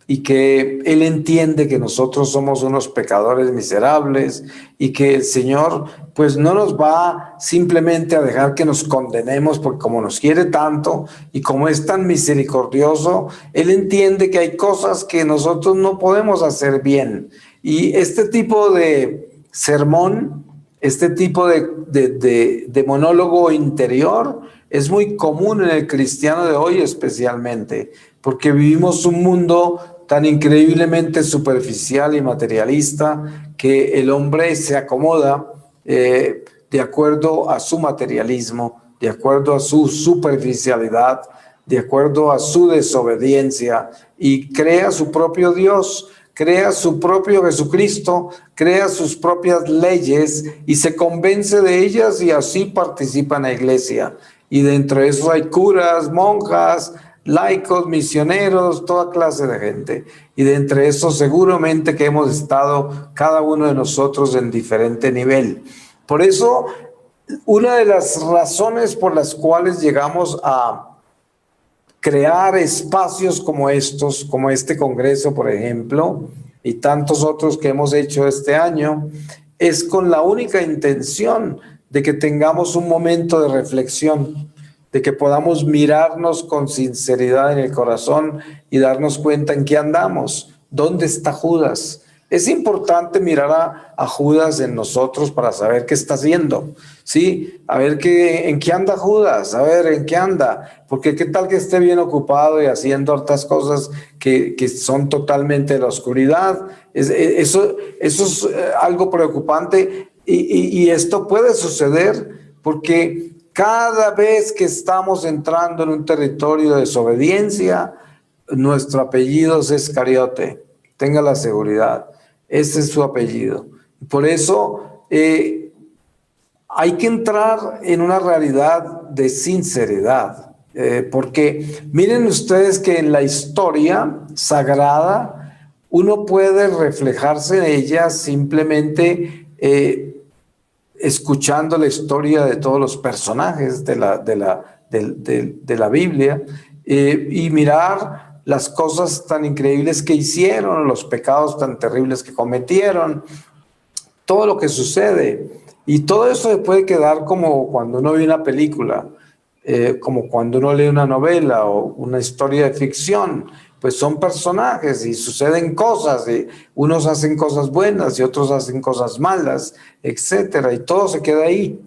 y que Él entiende que nosotros somos unos pecadores miserables y que el Señor pues no nos va simplemente a dejar que nos condenemos, porque como nos quiere tanto y como es tan misericordioso, Él entiende que hay cosas que nosotros no podemos hacer bien. Y este tipo de sermón, este tipo de monólogo interior es muy común en el cristiano de hoy, especialmente porque vivimos un mundo tan increíblemente superficial y materialista que el hombre se acomoda de acuerdo a su materialismo, de acuerdo a su superficialidad, de acuerdo a su desobediencia, y crea su propio Dios, crea su propio Jesucristo, crea sus propias leyes y se convence de ellas y así participa en la iglesia. Y dentro de eso hay curas, monjas, laicos, misioneros, toda clase de gente. Y de entre eso seguramente que hemos estado cada uno de nosotros en diferente nivel. Por eso, una de las razones por las cuales llegamos a crear espacios como estos, como este congreso, por ejemplo, y tantos otros que hemos hecho este año, es con la única intención de que tengamos un momento de reflexión, de que podamos mirarnos con sinceridad en el corazón y darnos cuenta en qué andamos, dónde está Judas. Es importante mirar a Judas en nosotros para saber qué está haciendo, ¿sí? A ver en qué anda Judas, a ver en qué anda, porque qué tal que esté bien ocupado y haciendo otras cosas que son totalmente de la oscuridad. Eso es algo preocupante y esto puede suceder porque cada vez que estamos entrando en un territorio de desobediencia, nuestro apellido es Iscariote, tenga la seguridad. Ese es su apellido. Por eso hay que entrar en una realidad de sinceridad, porque miren ustedes que en la historia sagrada uno puede reflejarse en ella simplemente escuchando la historia de todos los personajes de la Biblia y mirar las cosas tan increíbles que hicieron, los pecados tan terribles que cometieron, todo lo que sucede. Y todo eso se puede quedar como cuando uno ve una película, como cuando uno lee una novela o una historia de ficción. Pues son personajes y suceden cosas, y unos hacen cosas buenas y otros hacen cosas malas, etcétera, y todo se queda ahí.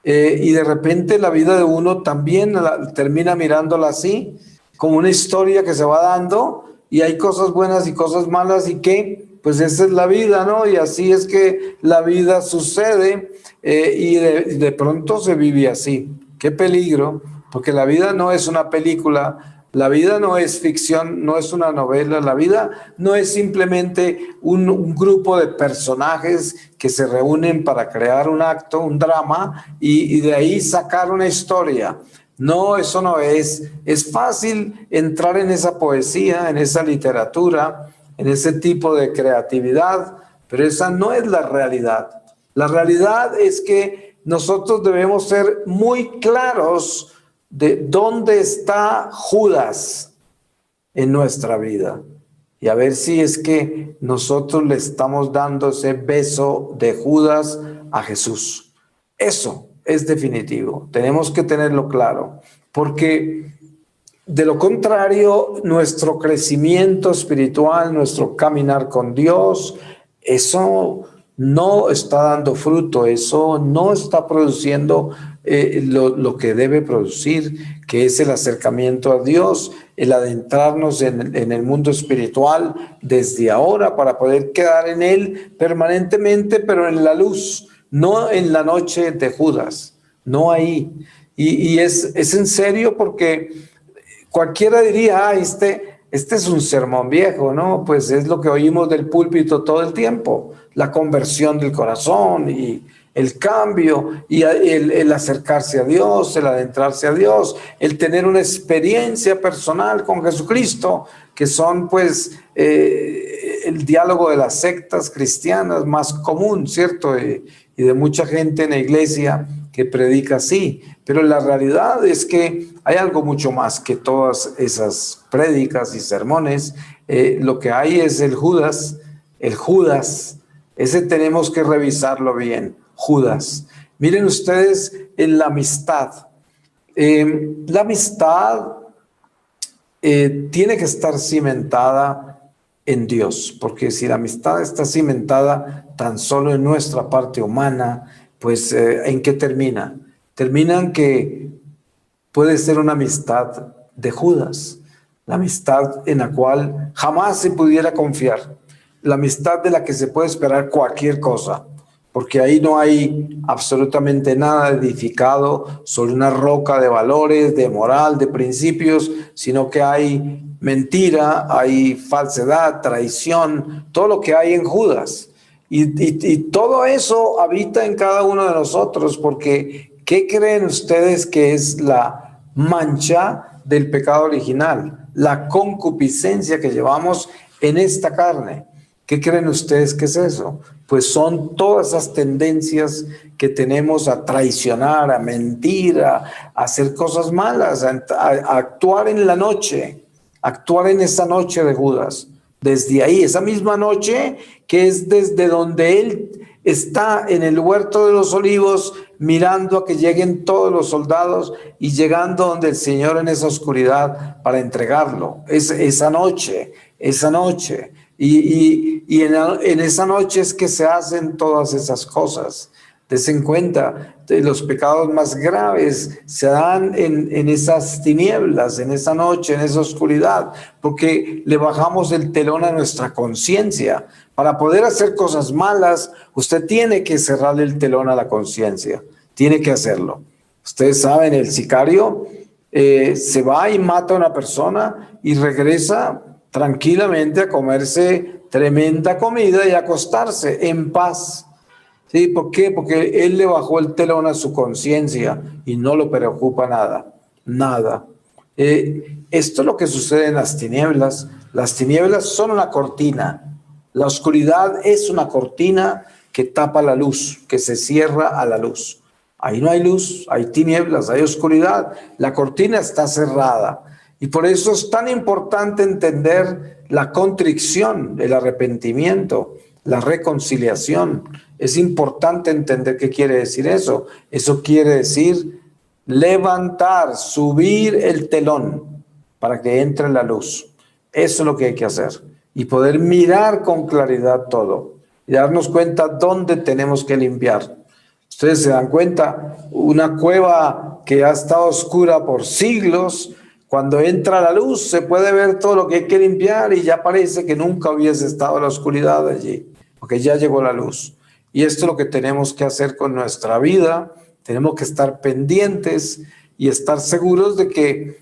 Y de repente la vida de uno también termina mirándola así, como una historia que se va dando y hay cosas buenas y cosas malas y que, pues esa es la vida, ¿no? Y así es que la vida sucede y de pronto se vive así. Qué peligro, porque la vida no es una película. La vida no es ficción, no es una novela, la vida no es simplemente un grupo de personajes que se reúnen para crear un acto, un drama, y de ahí sacar una historia. No, eso no es. Es fácil entrar en esa poesía, en esa literatura, en ese tipo de creatividad, pero esa no es la realidad. La realidad es que nosotros debemos ser muy claros de dónde está Judas en nuestra vida y a ver si es que nosotros le estamos dando ese beso de Judas a Jesús. Eso es definitivo, tenemos que tenerlo claro, porque de lo contrario, nuestro crecimiento espiritual, nuestro caminar con Dios, eso no está dando fruto, eso no está produciendo lo que debe producir, que es el acercamiento a Dios, el adentrarnos en el mundo espiritual desde ahora para poder quedar en él permanentemente, pero en la luz, no en la noche de Judas, no ahí. Y es en serio porque cualquiera diría, este es un sermón viejo, ¿no? Pues es lo que oímos del púlpito todo el tiempo, la conversión del corazón y el cambio y el acercarse a Dios, el adentrarse a Dios, el tener una experiencia personal con Jesucristo, que son pues el diálogo de las sectas cristianas más común, ¿cierto? Y de mucha gente en la iglesia que predica así, pero la realidad es que hay algo mucho más que todas esas prédicas y sermones. Lo que hay es el Judas, ese tenemos que revisarlo bien, Judas. Miren ustedes en la amistad. La amistad tiene que estar cimentada en Dios, porque si la amistad está cimentada tan solo en nuestra parte humana, pues ¿en qué termina? Termina en que puede ser una amistad de Judas, la amistad en la cual jamás se pudiera confiar, la amistad de la que se puede esperar cualquier cosa, porque ahí no hay absolutamente nada edificado sobre una roca de valores, de moral, de principios, sino que hay mentira, hay falsedad, traición, todo lo que hay en Judas. Y todo eso habita en cada uno de nosotros, porque ¿qué creen ustedes que es la mancha del pecado original? La concupiscencia que llevamos en esta carne. ¿Qué creen ustedes que es eso? Pues son todas esas tendencias que tenemos a traicionar, a mentir, a hacer cosas malas, a actuar en la noche, actuar en esa noche de Judas. Desde ahí, esa misma noche que es desde donde él está en el huerto de los olivos, mirando a que lleguen todos los soldados y llegando donde el Señor en esa oscuridad para entregarlo. Esa noche, esa noche. Y en esa noche es que se hacen todas esas cosas. Desen cuenta, los pecados más graves se dan en esas tinieblas, en esa noche, en esa oscuridad, porque le bajamos el telón a nuestra conciencia. Para poder hacer cosas malas, usted tiene que cerrarle el telón a la conciencia, tiene que hacerlo. Ustedes saben, el sicario se va y mata a una persona y regresa tranquilamente a comerse tremenda comida y a acostarse en paz. ¿Sí? ¿Por qué? Porque él le bajó el telón a su conciencia y no lo preocupa nada, nada. Esto es lo que sucede en las tinieblas. Las tinieblas son una cortina. La oscuridad es una cortina que tapa la luz, que se cierra a la luz. Ahí no hay luz, hay tinieblas, hay oscuridad. La cortina está cerrada. Y por eso es tan importante entender la contrición, el arrepentimiento, la reconciliación. Es importante entender qué quiere decir eso. Eso quiere decir levantar, subir el telón para que entre la luz. Eso es lo que hay que hacer. Y poder mirar con claridad todo. Y darnos cuenta dónde tenemos que limpiar. Ustedes se dan cuenta, una cueva que ha estado oscura por siglos, cuando entra la luz se puede ver todo lo que hay que limpiar y ya parece que nunca hubiese estado la oscuridad allí, porque ya llegó la luz. Y esto es lo que tenemos que hacer con nuestra vida. Tenemos que estar pendientes y estar seguros de que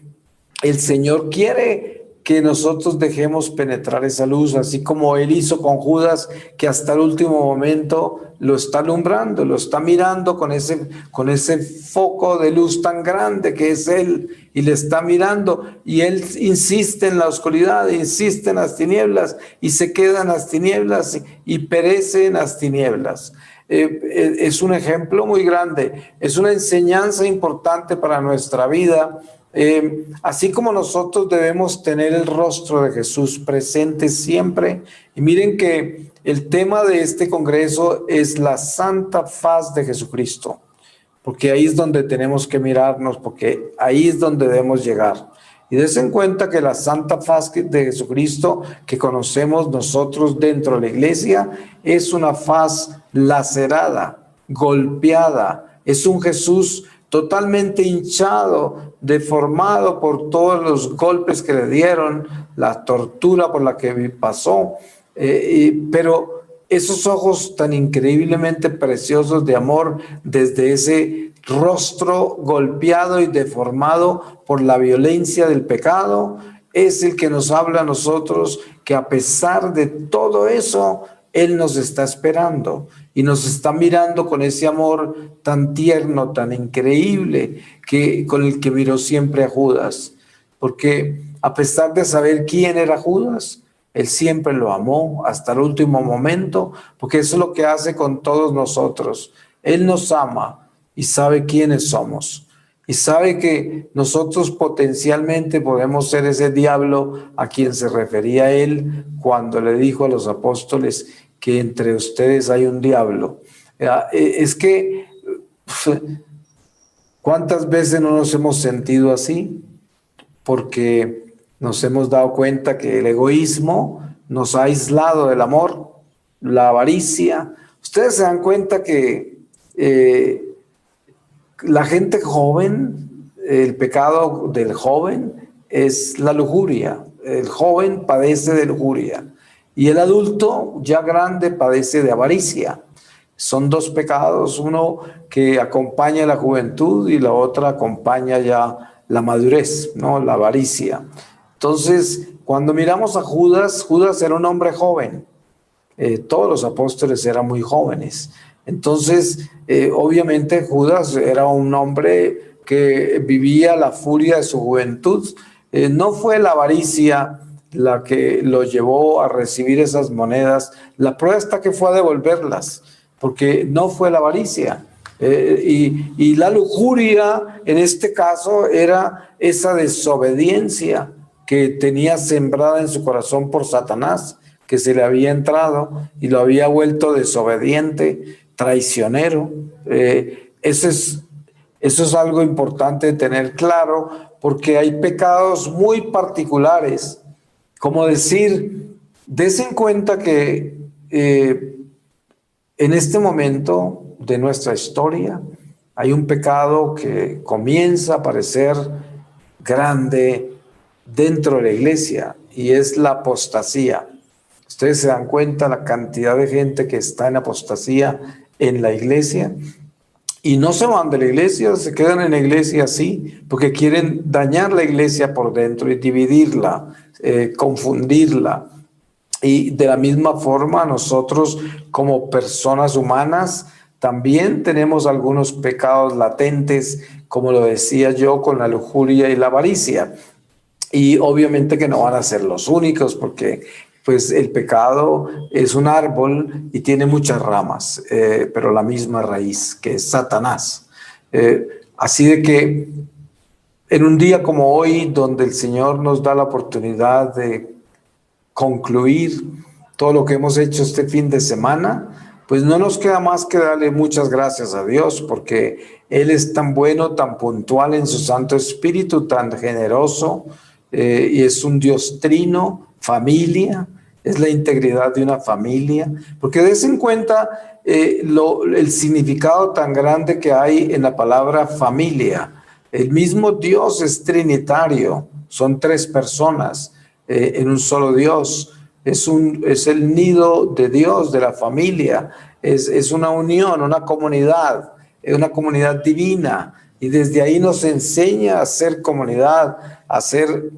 el Señor quiere que nosotros dejemos penetrar esa luz, así como Él hizo con Judas, que hasta el último momento lo está alumbrando, lo está mirando con ese foco de luz tan grande que es Él, y le está mirando, y Él insiste en la oscuridad, insiste en las tinieblas, y se queda en las tinieblas y perece en las tinieblas. Es un ejemplo muy grande, es una enseñanza importante para nuestra vida. Así como nosotros debemos tener el rostro de Jesús presente siempre. Y miren que el tema de este congreso es la santa faz de Jesucristo, porque ahí es donde tenemos que mirarnos, porque ahí es donde debemos llegar. Y des en cuenta que la santa faz de Jesucristo que conocemos nosotros dentro de la iglesia es una faz lacerada, golpeada, es un Jesús totalmente hinchado, deformado por todos los golpes que le dieron, la tortura por la que pasó, pero esos ojos tan increíblemente preciosos de amor desde ese rostro golpeado y deformado por la violencia del pecado, es el que nos habla a nosotros que a pesar de todo eso, Él nos está esperando y nos está mirando con ese amor tan tierno, tan increíble, con el que miró siempre a Judas. Porque a pesar de saber quién era Judas, Él siempre lo amó hasta el último momento, porque eso es lo que hace con todos nosotros. Él nos ama y sabe quiénes somos. Y sabe que nosotros potencialmente podemos ser ese diablo a quien se refería Él cuando le dijo a los apóstoles que entre ustedes hay un diablo. Es que, ¿cuántas veces no nos hemos sentido así? Porque nos hemos dado cuenta que el egoísmo nos ha aislado del amor, la avaricia. Ustedes se dan cuenta que la gente joven, el pecado del joven es la lujuria. El joven padece de lujuria y el adulto ya grande padece de avaricia. Son dos pecados, uno que acompaña la juventud y la otra acompaña ya la madurez, ¿no? La avaricia. Entonces, cuando miramos a Judas, Judas era un hombre joven. Todos los apóstoles eran muy jóvenes. Entonces, obviamente Judas era un hombre que vivía la furia de su juventud. No fue la avaricia la que lo llevó a recibir esas monedas. La prueba está que fue a devolverlas, porque no fue la avaricia. Y la lujuria en este caso era esa desobediencia que tenía sembrada en su corazón por Satanás, que se le había entrado y lo había vuelto desobediente, traicionero. Eso es algo importante de tener claro, porque hay pecados muy particulares, como decir, des en cuenta que en este momento de nuestra historia hay un pecado que comienza a parecer grande dentro de la iglesia y es la apostasía. Ustedes se dan cuenta la cantidad de gente que está en apostasía en la iglesia y no se van de la iglesia, se quedan en la iglesia así, porque quieren dañar la iglesia por dentro y dividirla, confundirla. Y de la misma forma nosotros como personas humanas también tenemos algunos pecados latentes, como lo decía yo, con la lujuria y la avaricia. Y obviamente que no van a ser los únicos, porque pues el pecado es un árbol y tiene muchas ramas, pero la misma raíz, que es Satanás. Así de que en un día como hoy, donde el Señor nos da la oportunidad de concluir todo lo que hemos hecho este fin de semana, pues no nos queda más que darle muchas gracias a Dios, porque Él es tan bueno, tan puntual en su Santo Espíritu, tan generoso, y es un Dios trino, familia, es la integridad de una familia, porque des en cuenta el significado tan grande que hay en la palabra familia. El mismo Dios es trinitario, son tres personas en un solo Dios. Es el nido de Dios, de la familia, es una unión, una comunidad divina, y desde ahí nos enseña a ser comunidad, a ser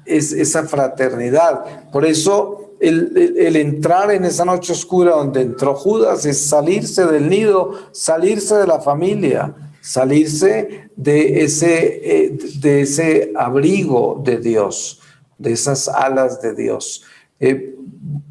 esa fraternidad. Por eso el entrar en esa noche oscura donde entró Judas es salirse del nido, salirse de la familia, salirse de ese abrigo de Dios, de esas alas de Dios.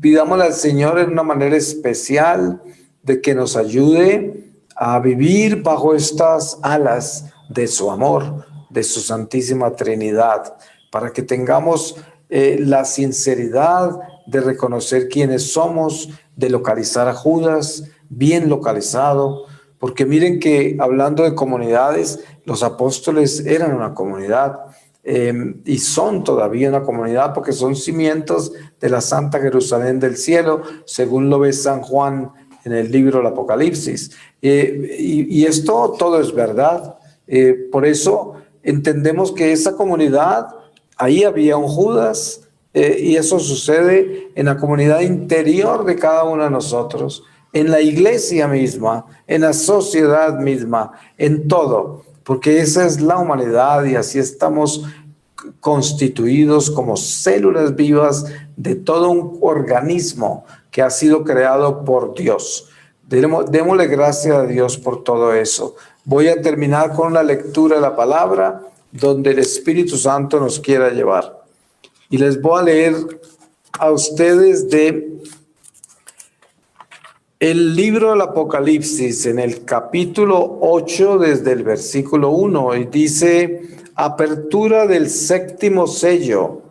Pidámosle al Señor en una manera especial de que nos ayude a vivir bajo estas alas de su amor, de su Santísima Trinidad, para que tengamos la sinceridad de reconocer quiénes somos, de localizar a Judas, bien localizado, porque miren que hablando de comunidades, los apóstoles eran una comunidad. Y son todavía una comunidad porque son cimientos de la Santa Jerusalén del cielo, según lo ve San Juan en el libro del Apocalipsis. Y esto todo es verdad. Por eso entendemos que esa comunidad, ahí había un Judas, y eso sucede en la comunidad interior de cada uno de nosotros, en la iglesia misma, en la sociedad misma, en todo, porque esa es la humanidad y así estamos constituidos como células vivas de todo un organismo que ha sido creado por Dios. Démosle gracias a Dios por todo eso. Voy a terminar con la lectura de la palabra donde el Espíritu Santo nos quiera llevar. Y les voy a leer a ustedes de el libro del Apocalipsis, en el capítulo 8, desde el versículo 1, y dice: apertura del séptimo sello.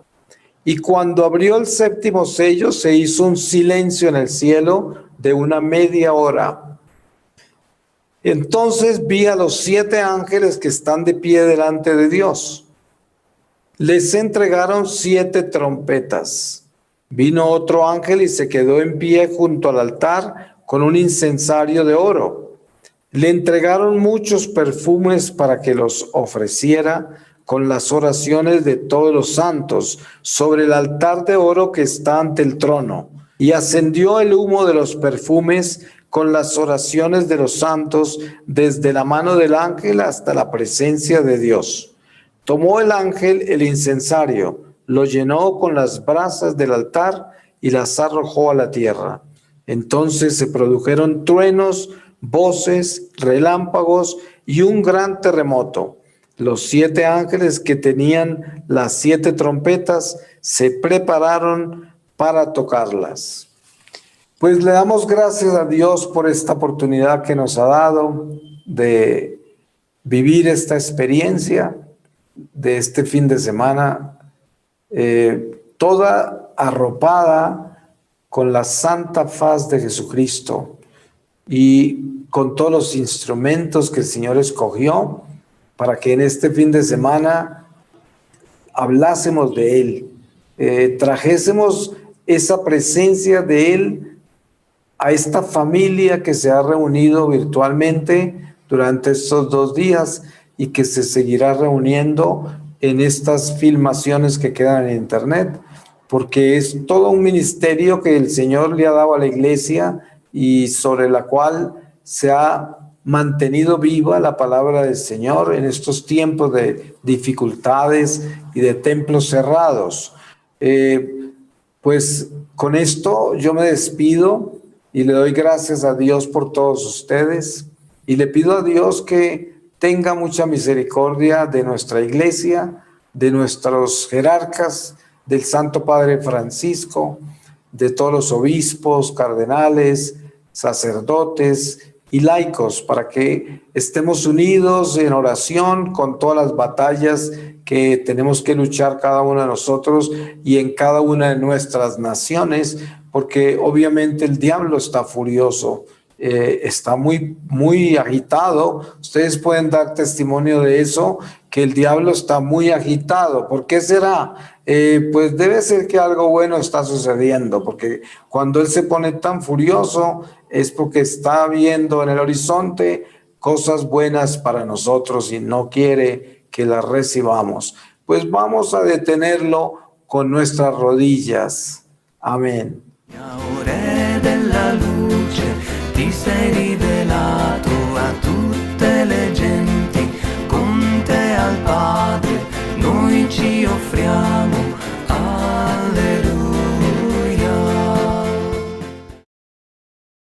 Y cuando abrió el séptimo sello, se hizo un silencio en el cielo de una media hora. Entonces vi a los 7 ángeles que están de pie delante de Dios. Les entregaron 7 trompetas. Vino otro ángel y se quedó en pie junto al altar con un incensario de oro. Le entregaron muchos perfumes para que los ofreciera con las oraciones de todos los santos sobre el altar de oro que está ante el trono. Y ascendió el humo de los perfumes con las oraciones de los santos desde la mano del ángel hasta la presencia de Dios. Tomó el ángel el incensario, lo llenó con las brasas del altar y las arrojó a la tierra. Entonces se produjeron truenos, voces, relámpagos y un gran terremoto. Los 7 ángeles que tenían las 7 trompetas se prepararon para tocarlas. Pues le damos gracias a Dios por esta oportunidad que nos ha dado de vivir esta experiencia de este fin de semana, toda arropada con la santa faz de Jesucristo y con todos los instrumentos que el Señor escogió para que en este fin de semana hablásemos de Él, trajésemos esa presencia de Él a esta familia que se ha reunido virtualmente durante estos 2 días y que se seguirá reuniendo en estas filmaciones que quedan en internet, porque es todo un ministerio que el Señor le ha dado a la iglesia y sobre la cual se ha mantenido viva la palabra del Señor en estos tiempos de dificultades y de templos cerrados. Pues con esto yo me despido y le doy gracias a Dios por todos ustedes y le pido a Dios que tenga mucha misericordia de nuestra iglesia, de nuestros jerarcas, del Santo Padre Francisco, de todos los obispos, cardenales, sacerdotes y laicos, para que estemos unidos en oración con todas las batallas que tenemos que luchar cada uno de nosotros y en cada una de nuestras naciones, porque obviamente el diablo está furioso, está muy agitado. Ustedes pueden dar testimonio de eso, que el diablo está muy agitado. ¿Por qué será? Pues debe ser que algo bueno está sucediendo, porque cuando él se pone tan furioso es porque está viendo en el horizonte cosas buenas para nosotros y no quiere que las recibamos. Pues vamos a detenerlo con nuestras rodillas. Amén. Ore della luce ti sei rivelato.